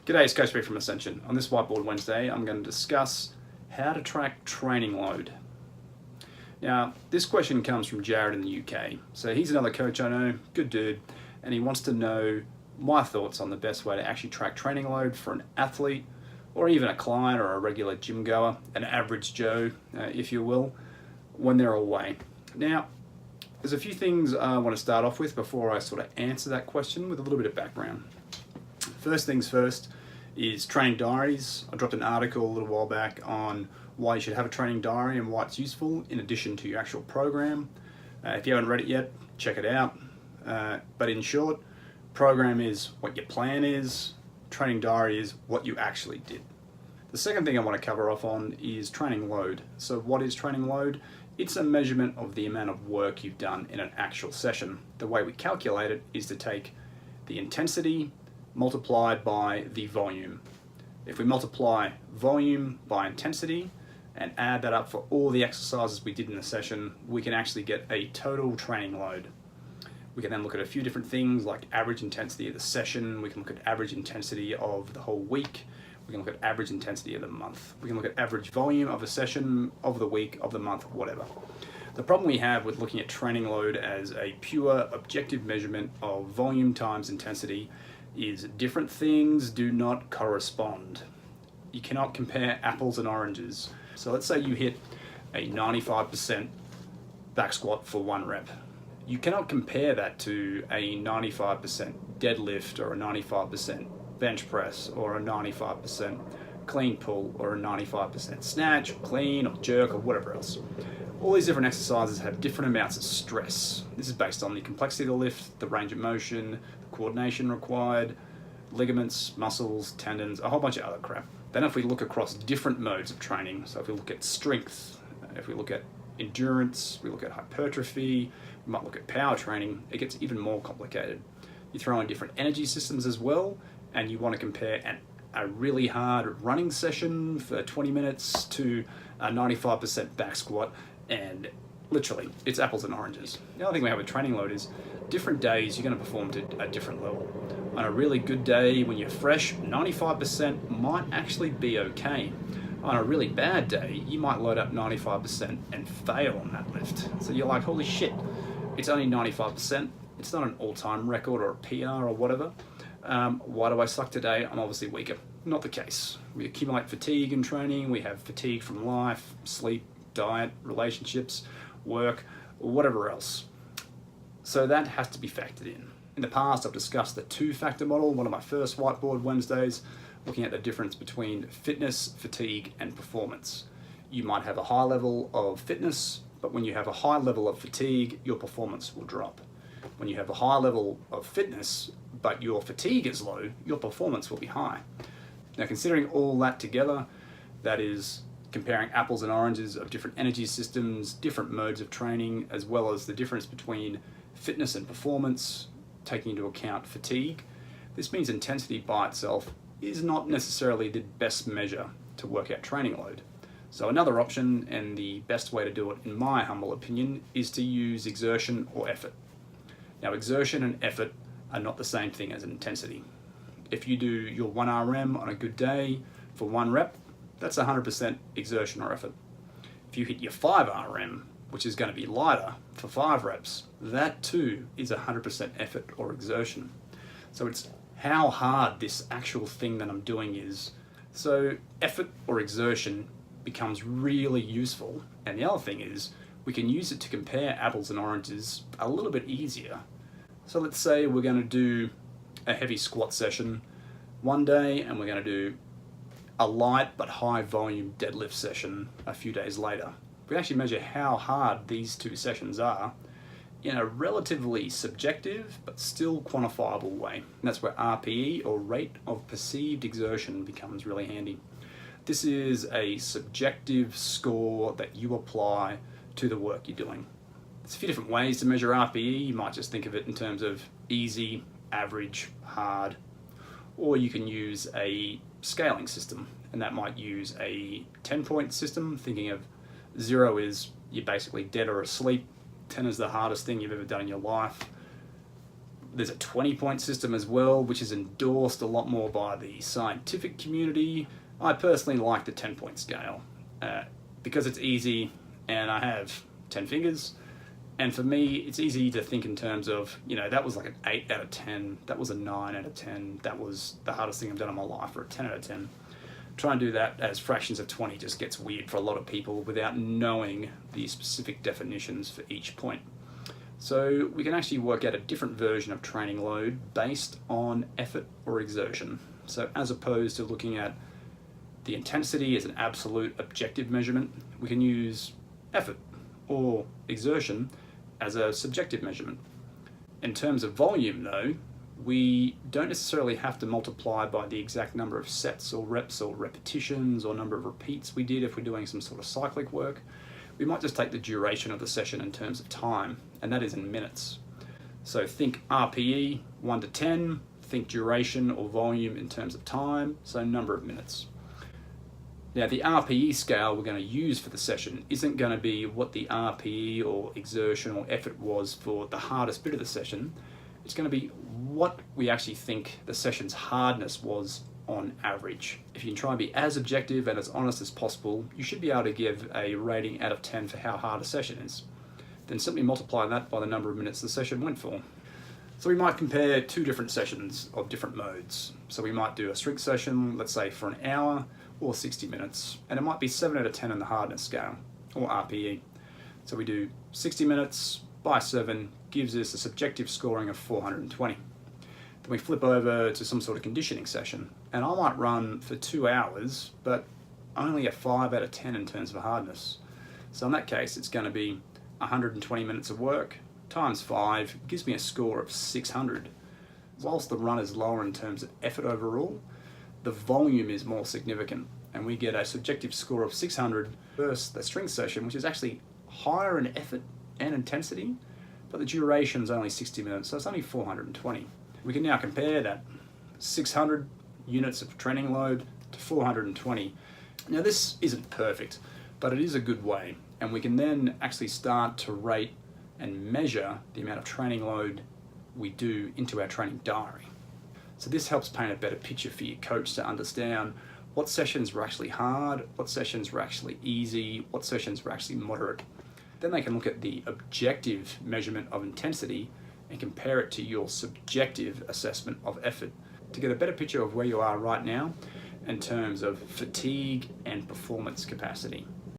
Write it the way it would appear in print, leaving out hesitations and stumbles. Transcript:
G'day, it's Coach B from Ascension. On this Whiteboard Wednesday, I'm going to discuss how to track training load. Now, this question comes from Jared in the UK. So he's another coach I know, good dude, and he wants to know my thoughts on the best way to actually track training load for an athlete, or even a client or a regular gym goer, an average Joe, if you will, when they're away. Now, there's a few things I want to start off with before I sort of answer that question with a little bit of background. First things first is training diaries. I dropped an article a little while back on why you should have a training diary and why it's useful in addition to your actual program. If you haven't read it yet, check it out. But in short, program is what your plan is, training diary is what you actually did. The second thing I want to cover off on is training load. So what is training load? It's a measurement of the amount of work you've done in an actual session. The way we calculate it is to take the intensity multiplied by the volume. If we multiply volume by intensity and add that up for all the exercises we did in the session, we can actually get a total training load. We can then look at a few different things like average intensity of the session, we can look at average intensity of the whole week, we can look at average intensity of the month, we can look at average volume of a session, of the week, of the month, whatever. The problem we have with looking at training load as a pure objective measurement of volume times intensity is different things do not correspond. You cannot compare apples and oranges. So let's say you hit a 95% back squat for 1 rep. You cannot compare that to a 95% deadlift or a 95% bench press or a 95% clean pull or a 95% snatch, or clean, or jerk, or whatever else. All these different exercises have different amounts of stress. This is based on the complexity of the lift, the range of motion, the coordination required, ligaments, muscles, tendons, a whole bunch of other crap. Then if we look across different modes of training, so if we look at strength, if we look at endurance, we look at hypertrophy, we might look at power training, it gets even more complicated. You throw in different energy systems as well, and you want to compare a really hard running session for 20 minutes to a 95% back squat, and literally, it's apples and oranges. The other thing we have with training load is different days you're going to perform to a different level. On a really good day, when you're fresh, 95% might actually be okay. On a really bad day, you might load up 95% and fail on that lift. So you're like, holy shit, it's only 95%. It's not an all-time record or a PR or whatever. Why do I suck today? I'm obviously weaker. Not the case. We accumulate fatigue in training. We have fatigue from life, sleep, diet, relationships, work, or whatever else. So that has to be factored in. In the past, I've discussed the 2-factor model, one of my first Whiteboard Wednesdays, looking at the difference between fitness, fatigue, and performance. You might have a high level of fitness, but when you have a high level of fatigue, your performance will drop. When you have a high level of fitness, but your fatigue is low, your performance will be high. Now, considering all that together, that is comparing apples and oranges of different energy systems, different modes of training, as well as the difference between fitness and performance, taking into account fatigue. This means intensity by itself is not necessarily the best measure to work out training load. So another option, and the best way to do it in my humble opinion, is to use exertion or effort. Now, exertion and effort are not the same thing as intensity. If you do your 1 RM on a good day for 1 rep, that's 100% exertion or effort. If you hit your 5 RM, which is going to be lighter for 5 reps, that too is 100% effort or exertion. So it's how hard this actual thing that I'm doing is. So effort or exertion becomes really useful. And the other thing is we can use it to compare apples and oranges a little bit easier. So let's say we're going to do a heavy squat session one day, and we're going to do a light but high volume deadlift session a few days later. We can actually measure how hard these 2 sessions are in a relatively subjective but still quantifiable way. And that's where RPE, or rate of perceived exertion, becomes really handy. This is a subjective score that you apply to the work you're doing. There's a few different ways to measure RPE. You might just think of it in terms of easy, average, hard, or you can use a scaling system, and that might use a 10-point system, thinking of 0 is you're basically dead or asleep, 10 is the hardest thing you've ever done in your life, There's a 20-point system as well, which is endorsed a lot more by the scientific community. I personally like the 10-point scale because it's easy and I have 10 fingers. And for me, it's easy to think in terms of, that was like an 8 out of 10, that was a 9 out of 10, that was the hardest thing I've done in my life, or a 10 out of 10. Try and do that as fractions of 20 just gets weird for a lot of people without knowing the specific definitions for each point. So we can actually work out a different version of training load based on effort or exertion. So as opposed to looking at the intensity as an absolute objective measurement, we can use effort or exertion as a subjective measurement. In terms of volume though, we don't necessarily have to multiply by the exact number of sets or reps or repetitions or number of repeats we did if we're doing some sort of cyclic work. We might just take the duration of the session in terms of time, and that is in minutes. So think RPE 1 to 10, think duration or volume in terms of time, so number of minutes. Now the RPE scale we're going to use for the session isn't going to be what the RPE or exertion or effort was for the hardest bit of the session. It's going to be what we actually think the session's hardness was on average. If you can try and be as objective and as honest as possible, you should be able to give a rating out of 10 for how hard a session is. Then simply multiply that by the number of minutes the session went for. So we might compare two different sessions of different modes. So we might do a strength session, let's say for an hour, or 60 minutes, and it might be 7 out of 10 on the hardness scale, or RPE. So we do 60 minutes by 7 gives us a subjective scoring of 420. Then we flip over to some sort of conditioning session, and I might run for 2 hours, but only a 5 out of 10 in terms of hardness. So in that case, it's going to be 120 minutes of work times 5 gives me a score of 600. Whilst the run is lower in terms of effort overall, the volume is more significant, and we get a subjective score of 600 versus the strength session, which is actually higher in effort and intensity, but the duration is only 60 minutes, so it's only 420. We can now compare that 600 units of training load to 420. Now this isn't perfect, but it is a good way, and we can then actually start to rate and measure the amount of training load we do into our training diary. So this helps paint a better picture for your coach to understand what sessions were actually hard, what sessions were actually easy, what sessions were actually moderate. Then they can look at the objective measurement of intensity and compare it to your subjective assessment of effort to get a better picture of where you are right now in terms of fatigue and performance capacity.